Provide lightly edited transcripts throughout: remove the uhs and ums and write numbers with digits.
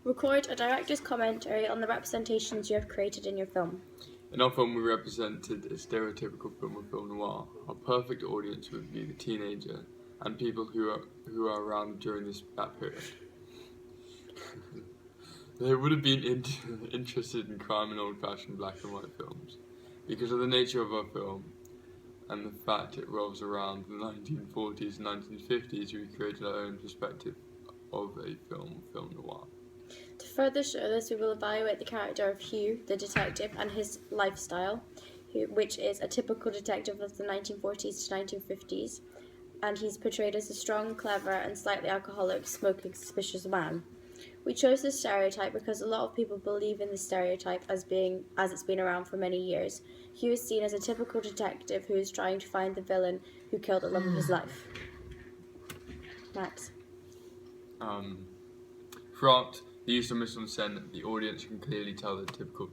Record a director's commentary on the representations you have created in your film. In our film, we represented a stereotypical film of film noir. Our perfect audience would be the teenager and people who are around during that period. They would have been interested in crime and old-fashioned black and white films. Because of the nature of our film and the fact it revolves around the 1940s and 1950s, we created our own perspective of a film noir. To further show this, we will evaluate the character of Hugh, the detective, and his lifestyle, which is a typical detective of the 1940s to 1950s, and he's portrayed as a strong, clever, and slightly alcoholic, smoking, suspicious man. We chose this stereotype because a lot of people believe in this stereotype as it's been around for many years. Hugh is seen as a typical detective who is trying to find the villain who killed the love of his life. Max. Throughout the use of mise-en-scène, the audience can clearly tell the typical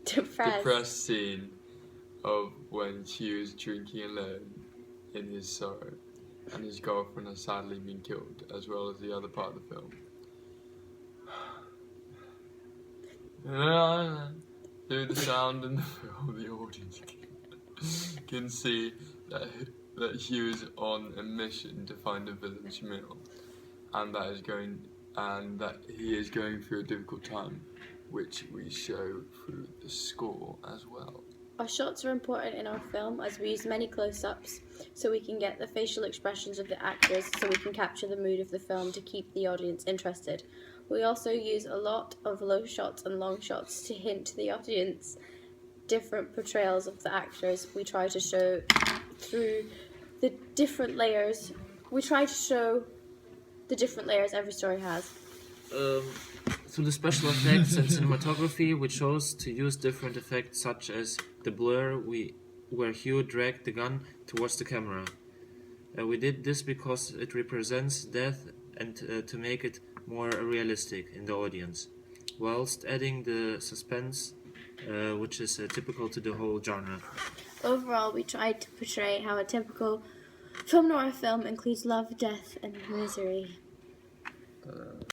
depressed scene of when Hugh is drinking alone in his sorrow, and his girlfriend has sadly been killed, as well as the other part of the film. Through the sound in the film, the audience can see that Hugh is on a mission to find a villain Shamil, and that he is going through a difficult time, which we show through the score as well. Our shots are important in our film as we use many close-ups so we can get the facial expressions of the actors so we can capture the mood of the film to keep the audience interested. We also use a lot of low shots and long shots to hint to the audience different portrayals of the actors. We try to show through the different layers. We try to show the different layers every story has. Through the special effects and cinematography, we chose to use different effects such as the blur where Hugh dragged the gun towards the camera. We did this because it represents death and to make it more realistic in the audience, whilst adding the suspense which is typical to the whole genre. Overall, we tried to portray how a typical film noir film includes love, death, and misery.